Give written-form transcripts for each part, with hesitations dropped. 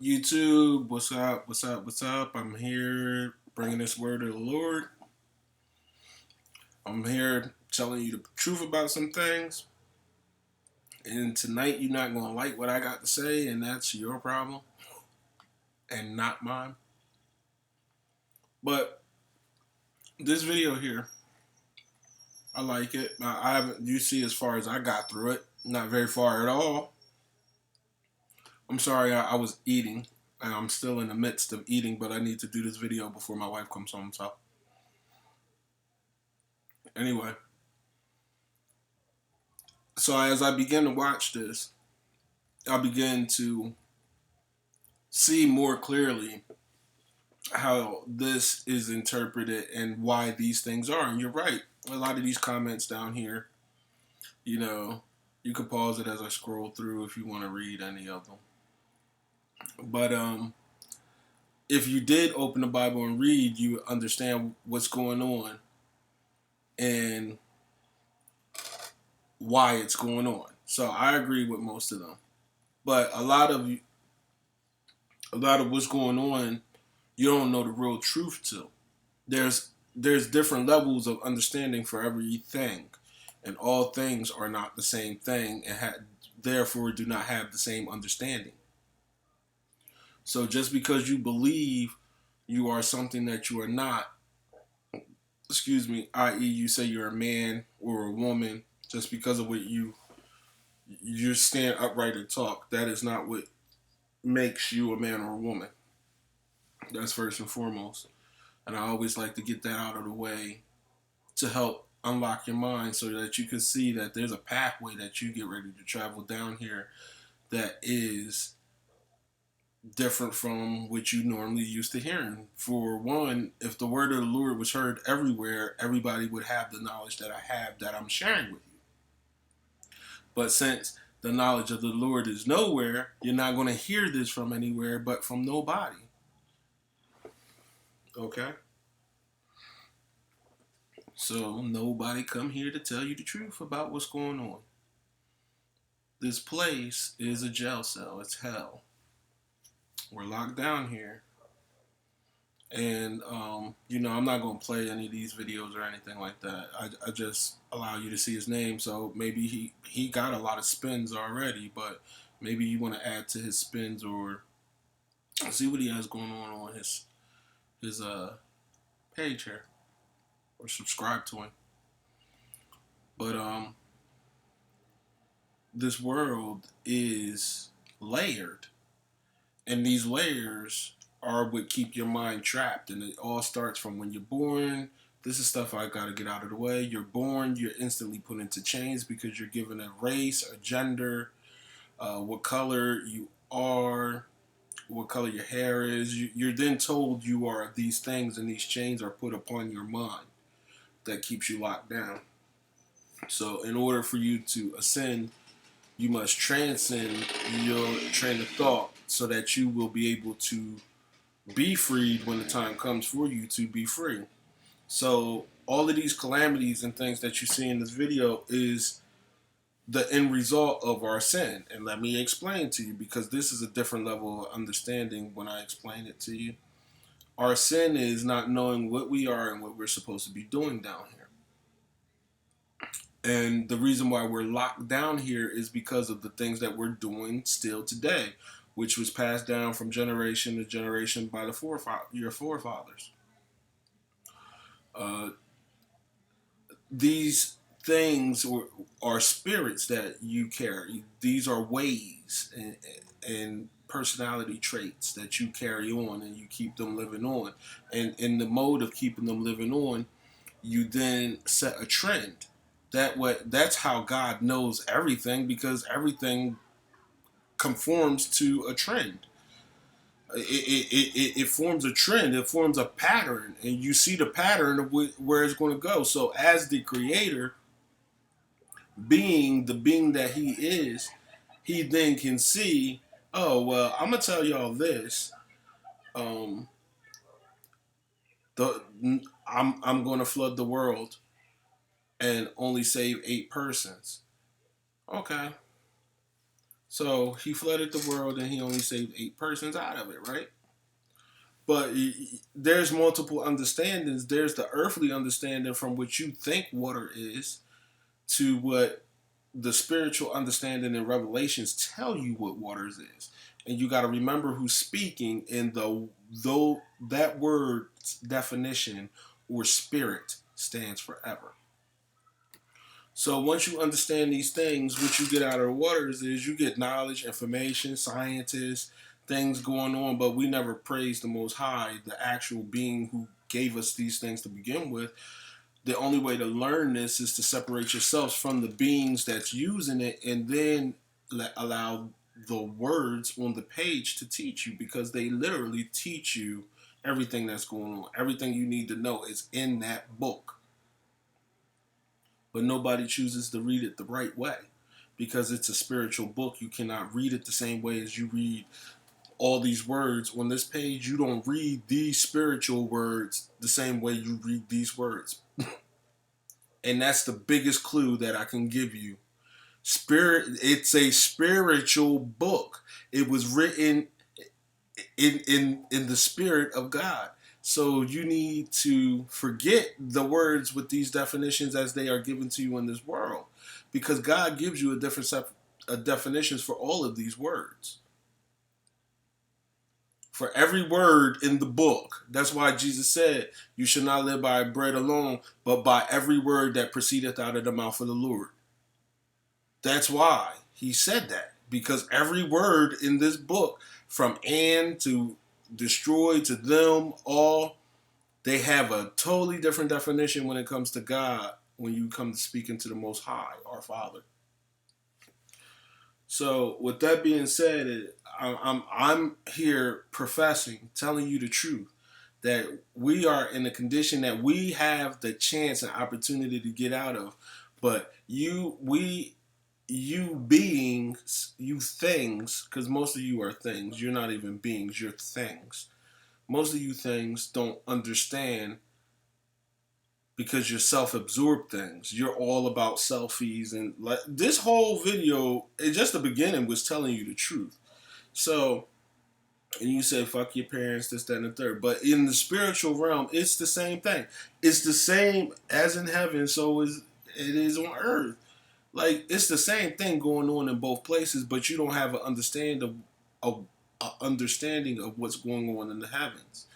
YouTube, what's up? What's up? What's up? I'm here bringing this word of the Lord. I'm here telling you the truth about some things. And tonight, you're not going to like what I got to say, and that's your problem and not mine. But this video here, I like it. I haven't, you see, as far as I got through it, not very far at all. I'm sorry, I was eating. I'm still in the midst of eating, but I need to do this video before my wife comes home. So, anyway. So as I begin to watch this, I begin to see more clearly how this is interpreted and why these things are. And you're right. A lot of these comments down here, you know, you could pause it as I scroll through if you want to read any of them. But if you did open the Bible and read, you understand what's going on and why it's going on. So I agree with most of them. But a lot of what's going on, you don't know the real truth to. There's different levels of understanding for everything, and all things are not the same thing, and therefore do not have the same understanding. So just because you believe you are something that you are not, excuse me, i.e., you say you're a man or a woman, just because of what you stand upright and talk, that is not what makes you a man or a woman. That's first and foremost. And I always like to get that out of the way to help unlock your mind so that you can see that there's a pathway that you get ready to travel down here that is different from what you normally used to hearing. For one, if the word of the Lord was heard everywhere, everybody would have the knowledge that I have that I'm sharing with you. But since the knowledge of the Lord is nowhere, you're not going to hear this from anywhere but from nobody. Okay? So nobody come here to tell you the truth about what's going on. This place is a jail cell. It's hell. We're locked down here. And, I'm not going to play any of these videos or anything like that. I just allow you to see his name. So maybe he got a lot of spins already, but maybe you want to add to his spins or see what he has going on his page here or subscribe to him. But this world is layered, and these layers are what keep your mind trapped. And it all starts from when you're born. This is stuff I got to get out of the way. You're born, you're instantly put into chains because you're given a race, a gender, what color you are, what color your hair is. You're then told you are these things, and these chains are put upon your mind that keeps you locked down. So in order for you to ascend, you must transcend your train of thought so that you will be able to be freed when the time comes for you to be free. So all of these calamities and things that you see in this video is the end result of our sin. And let me explain to you, because this is a different level of understanding when I explain it to you. Our sin is not knowing what we are and what we're supposed to be doing down here. And the reason why we're locked down here is because of the things that we're doing still today, which was passed down from generation to generation by your forefathers. Uh, these things are spirits that you carry. These are ways and personality traits that you carry on, and you keep them living on. And in the mode of keeping them living on, you then set a trend. That's how God knows everything, because everything conforms to a trend. It forms a trend. It forms a pattern, and you see the pattern of where it's going to go. So, as the creator, being the being that he is, he then can see. Oh well, I'm gonna tell y'all this. Um, the I'm going to flood the world and only save 8 persons. Okay, So he flooded the world and he only saved 8 persons out of it, right? But there's multiple understandings. There's the earthly understanding from which you think water is to what the spiritual understanding and revelations tell you what waters is. And you got to remember who's speaking in the though that word's definition or spirit stands forever. So once you understand these things, what you get out of the waters is you get knowledge, information, scientists, things going on, but we never praise the Most High, the actual being who gave us these things to begin with. The only way to learn this is to separate yourselves from the beings that's using it and then allow the words on the page to teach you, because they literally teach you everything that's going on. Everything you need to know is in that book. But nobody chooses to read it the right way because it's a spiritual book. You cannot read it the same way as you read all these words on this page. You don't read these spiritual words the same way you read these words. And that's the biggest clue that I can give you. It's a spiritual book. It was written in the spirit of God. So you need to forget the words with these definitions as they are given to you in this world, because God gives you a different set of definitions for all of these words. For every word in the book. That's why Jesus said, you should not live by bread alone, but by every word that proceedeth out of the mouth of the Lord. That's why he said that. Because every word in this book, from and to destroy to them, all, they have a totally different definition when it comes to God, when you come to speaking to the Most High, our Father. So, with that being said, I'm here professing, telling you the truth, that we are in a condition that we have the chance and opportunity to get out of, but you beings, you things, because most of you are things. You're not even beings. You're things. Most of you things don't understand because you're self-absorbed things. You're all about selfies, and like this whole video, just the beginning was telling you the truth. So, and you say fuck your parents, this, that, and the third. But in the spiritual realm, it's the same thing. It's the same as in heaven, so it is on earth. Like it's the same thing going on in both places, but you don't have an understanding of what's going on in the heavens.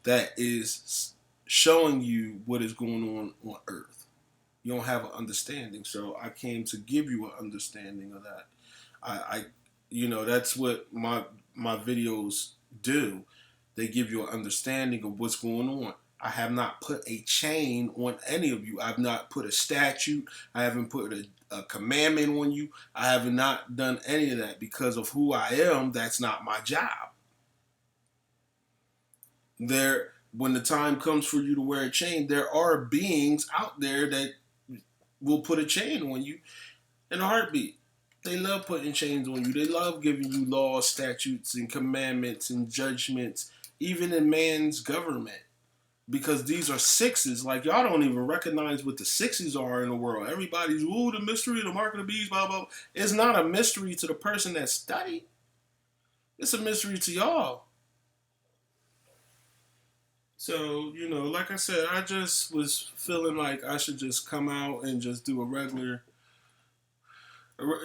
That is showing you what is going on earth. You don't have an understanding, so I came to give you an understanding of that. I that's what my videos do. They give you an understanding of what's going on. I have not put a chain on any of you. I've not put a statute. I haven't put a commandment on you. I have not done any of that because of who I am. That's not my job. When the time comes for you to wear a chain, there are beings out there that will put a chain on you in a heartbeat. They love putting chains on you. They love giving you laws, statutes, and commandments and judgments, even in man's government. Because these are sixes. Like, y'all don't even recognize what the sixes are in the world. Everybody's, ooh, the mystery of the mark of the beast, blah, blah. It's not a mystery to the person that studied. It's a mystery to y'all. So, like I said, I just was feeling like I should just come out and just do a regular.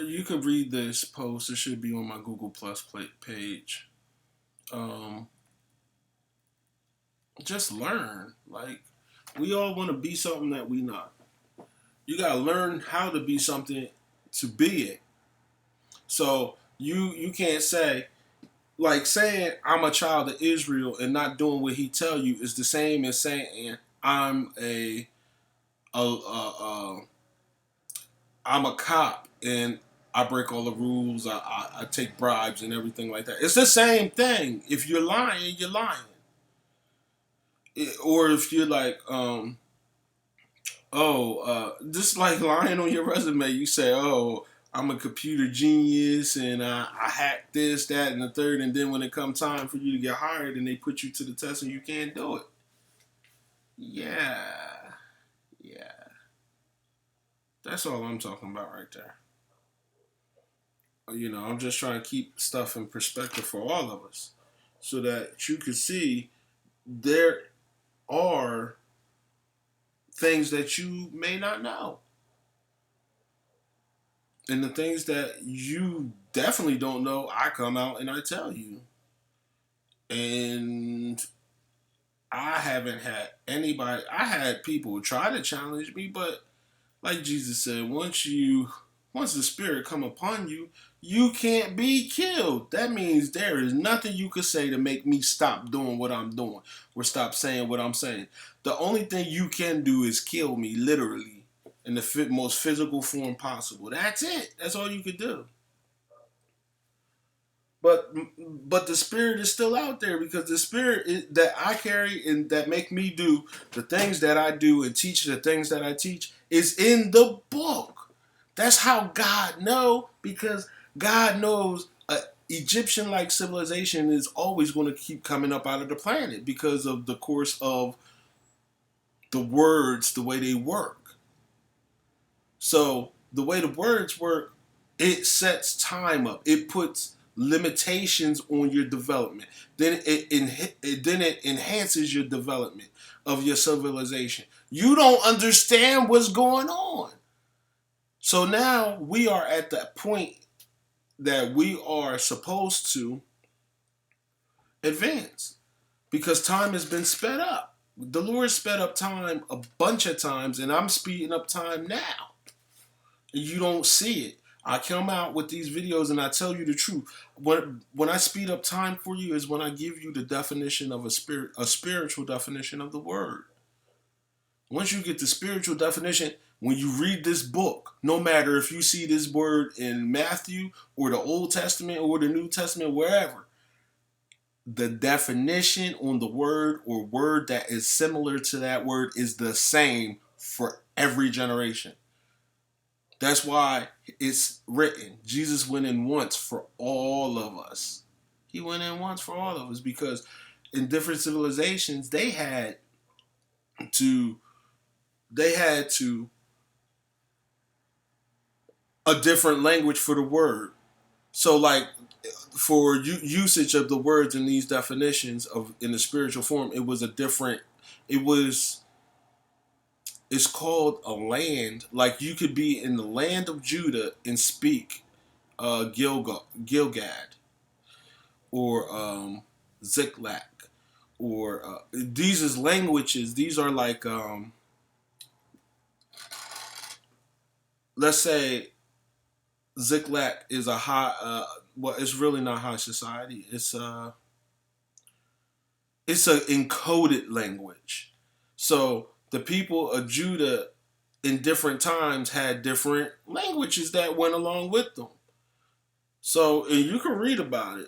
You could read this post. It should be on my Google Plus page. Just learn. Like, we all want to be something that we not. You gotta learn how to be something to be it. So you can't say, like, saying I'm a child of Israel and not doing what he tell you is the same as saying I'm I'm a cop and I break all the rules. I take bribes and everything like that. It's the same thing. If you're lying, you're lying. Or if you're like, just like lying on your resume, you say, oh, I'm a computer genius and I hacked this, that, and the third, and then when it comes time for you to get hired and they put you to the test and you can't do it. Yeah. Yeah. That's all I'm talking about right there. I'm just trying to keep stuff in perspective for all of us so that you can see there are things that you may not know. And the things that you definitely don't know, I come out and I tell you. And I haven't had anybody, I had people try to challenge me, but like Jesus said, once the spirit come upon you, you can't be killed. That means there is nothing you could say to make me stop doing what I'm doing or stop saying what I'm saying. The only thing you can do is kill me, literally, in the most physical form possible. That's it. That's all you could do. But but the spirit is still out there because the spirit that I carry and that make me do the things that I do and teach the things that I teach is in the book. That's how God know, because God knows a Egyptian like civilization is always going to keep coming up out of the planet because of the course of the words, the way they work. So the way the words work, it sets time up. It puts limitations on your development. Then it enhances your development of your civilization. You don't understand what's going on. So now we are at the point that we are supposed to advance because time has been sped up. The Lord sped up time a bunch of times, and I'm speeding up time now. You don't see it. I come out with these videos and I tell you the truth. When I speed up time for you is when I give you the definition of a spiritual definition of the word. Once you get the spiritual definition, when you read this book, no matter if you see this word in Matthew or the Old Testament or the New Testament, wherever, the definition on the word or word that is similar to that word is the same for every generation. That's why it's written. Jesus went in once for all of us. He went in once for all of us because in different civilizations to they had to a different language for the word. So like for usage of the words in these definitions of in the spiritual form, it was a different. It was It's called a land. Like you could be in the land of Judah and speak Gilgad or Ziklag or these is languages. These are like let's say Ziklag is a high. Well, it's really not high society. It's a encoded language. So the people of Judah in different times had different languages that went along with them. So and you can read about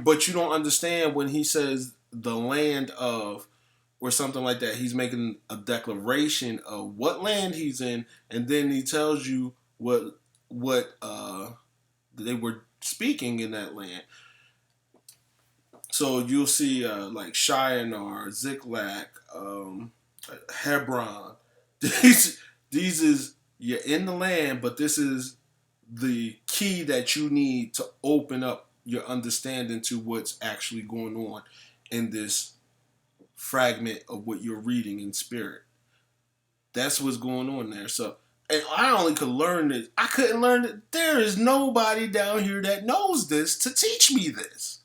but you don't understand when he says the land of or something like that. He's making a declaration of what land he's in, and then he tells you what they were speaking in that land. So you'll see like Shinar, Ziklag, Hebron. These is you're in the land, but this is the key that you need to open up your understanding to what's actually going on in this fragment of what you're reading in spirit. That's what's going on there. So, and I only could learn this. I couldn't learn it. There is nobody down here that knows this to teach me this.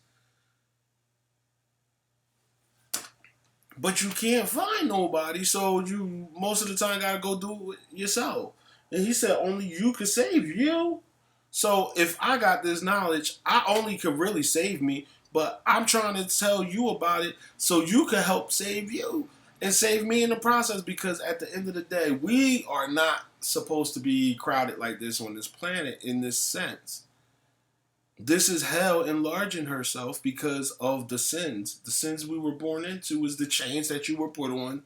But you can't find nobody, so you most of the time gotta go do it yourself. And he said only you can save you. So if I got this knowledge, I only could really save me, but I'm trying to tell you about it so you can help save you and save me in the process because at the end of the day, we are not supposed to be crowded like this on this planet in this sense. This is hell enlarging herself because of the sins. The sins we were born into is the chains that you were put on,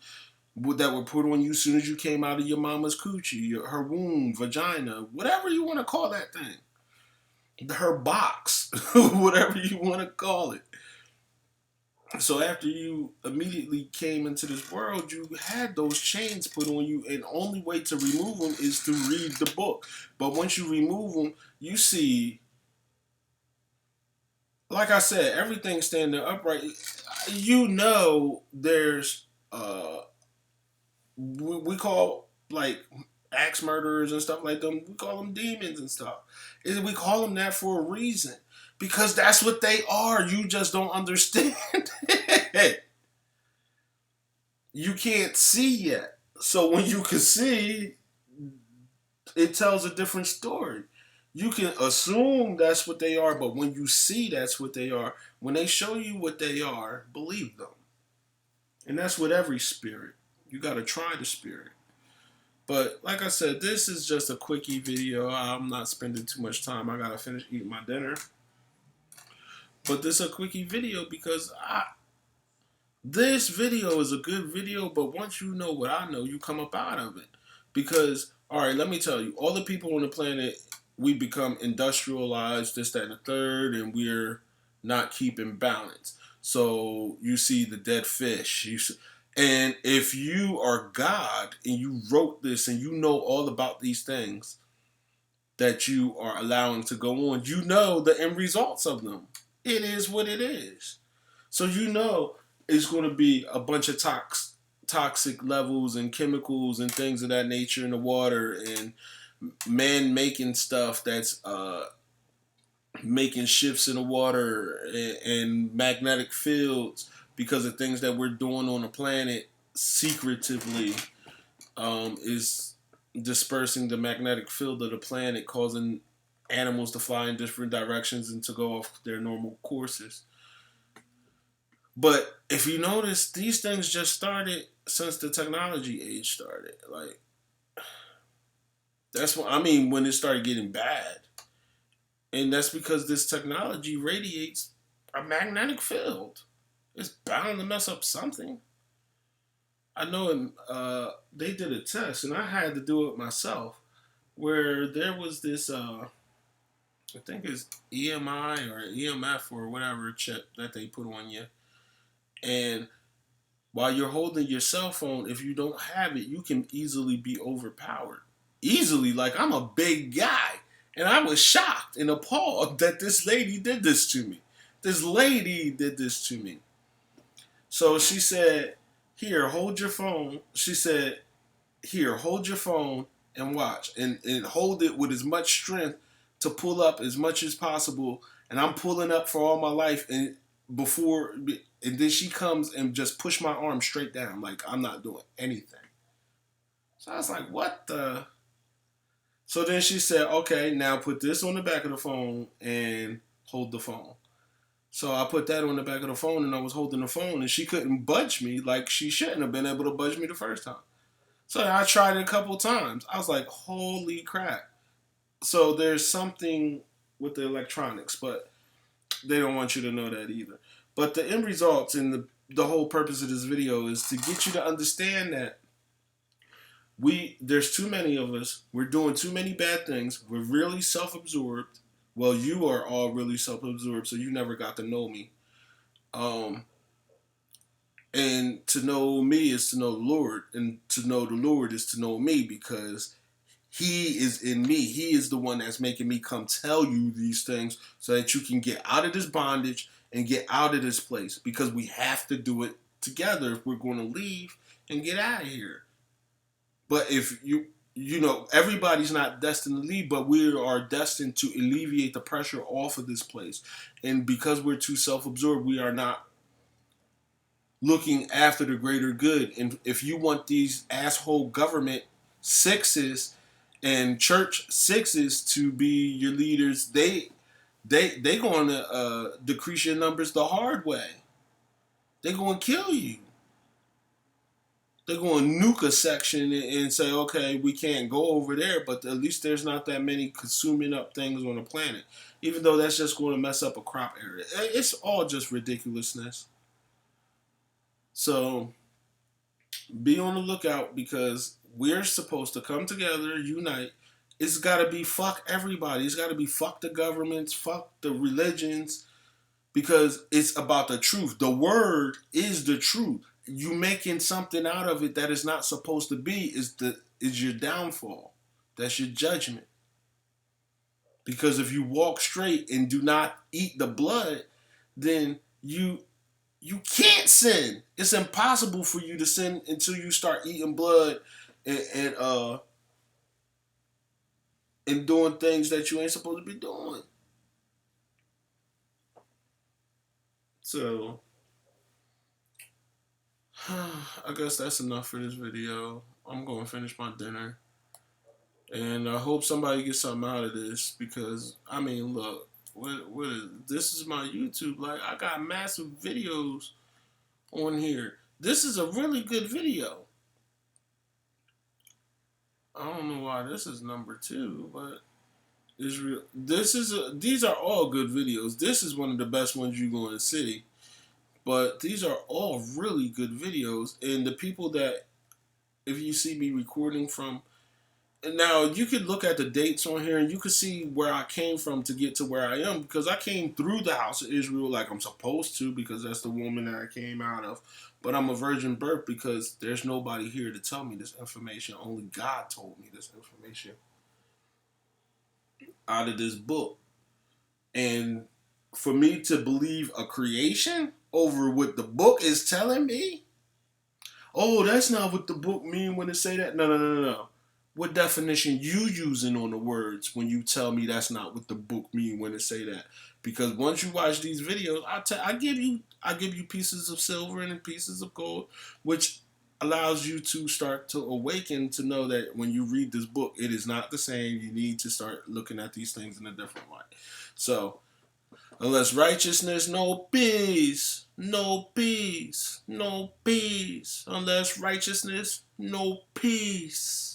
that were put on you as soon as you came out of your mama's coochie, her womb, vagina, whatever you want to call that thing. Her box, whatever you want to call it. So after you immediately came into this world, you had those chains put on you, and the only way to remove them is to read the book. But once you remove them, you see like I said, everything standing upright. You know, there's we call like axe murderers and stuff like them. We call them demons and stuff. We call them that for a reason because that's what they are. You just don't understand it. You can't see yet. So when you can see, it tells a different story. You can assume that's what they are, but when you see that's what they are, when they show you what they are, believe them. And that's with every spirit. You got to try the spirit. But like I said, this is just a quickie video. I'm not spending too much time. I got to finish eating my dinner. But this is a quickie video because this video is a good video, but once you know what I know, you come up out of it. Because, all right, let me tell you, all the people on the planet, we become industrialized, this, that, and the third, and we're not keeping balance. So you see the dead fish. And if you are God and you wrote this and you know all about these things that you are allowing to go on, you know the end results of them. It is what it is. So you know it's going to be a bunch of toxic levels and chemicals and things of that nature in the water, and man making stuff that's making shifts in the water and magnetic fields because of things that we're doing on the planet secretively, is dispersing the magnetic field of the planet, causing animals to fly in different directions and to go off their normal courses. But if you notice, these things just started since the technology age started. Like, that's what I mean when it started getting bad. And that's because this technology radiates a magnetic field. It's bound to mess up something. I know they did a test, and I had to do it myself, where there was this, I think it's EMI or EMF or whatever chip that they put on you. And while you're holding your cell phone, if you don't have it, you can easily be overpowered. Easily, like I'm a big guy. And I was shocked and appalled that this lady did this to me. This lady did this to me. So she said, here, hold your phone. She said, here, hold your phone and watch. And hold it with as much strength to pull up as much as possible. And I'm pulling up for all my life. And then she comes and just push my arm straight down. Like I'm not doing anything. So I was like, what the? So then she said, okay, now put this on the back of the phone and hold the phone. So I put that on the back of the phone and I was holding the phone and she couldn't budge me like she shouldn't have been able to budge me the first time. So I tried it a couple times. I was like, holy crap. So there's something with the electronics, but they don't want you to know that either. But the end results and the whole purpose of this video is to get you to understand that there's too many of us. We're doing too many bad things. We're really self-absorbed. Well, you are all really self-absorbed, so you never got to know me. And to know me is to know the Lord, and to know the Lord is to know me because He is in me. He is the one that's making me come tell you these things so that you can get out of this bondage and get out of this place, because we have to do it together if we're going to leave and get out of here. But if everybody's not destined to leave, but we are destined to alleviate the pressure off of this place. And because we're too self-absorbed, we are not looking after the greater good. And if you want these asshole government sixes and church sixes to be your leaders, they going to decrease your numbers the hard way. They're going to kill you. They're going to nuke a section and say, okay, we can't go over there, but at least there's not that many consuming up things on the planet. Even though that's just going to mess up a crop area. It's all just ridiculousness. So be on the lookout, because we're supposed to come together, unite. It's got to be fuck everybody. It's got to be fuck the governments, fuck the religions, because it's about the truth. The word is the truth. You making something out of it that is not supposed to be is your downfall. That's your judgment. Because if you walk straight and do not eat the blood, then you can't sin. It's impossible for you to sin until you start eating blood and and doing things that you ain't supposed to be doing. So I guess that's enough for this video. I'm going to finish my dinner. And I hope somebody gets something out of this because, I mean, look, what is, this is my YouTube. Like, I got massive videos on here. This is a really good video. I don't know why this is number 2, but it's real. These are all good videos. This is one of the best ones you go in the city. But these are all really good videos. And the people that, if you see me recording from, and now you could look at the dates on here and you could see where I came from to get to where I am because I came through the house of Israel like I'm supposed to because that's the woman that I came out of. But I'm a virgin birth because there's nobody here to tell me this information. Only God told me this information out of this book. And for me to believe a creation over what the book is telling me, oh, that's not what the book mean when it say that. No, no, no, no, no. What definition you using on the words when you tell me that's not what the book mean when it say that? Because once you watch these videos, I give you pieces of silver and pieces of gold, which allows you to start to awaken to know that when you read this book, it is not the same. You need to start looking at these things in a different light. So, unless righteousness, no peace. No peace. No peace. Unless righteousness, no peace.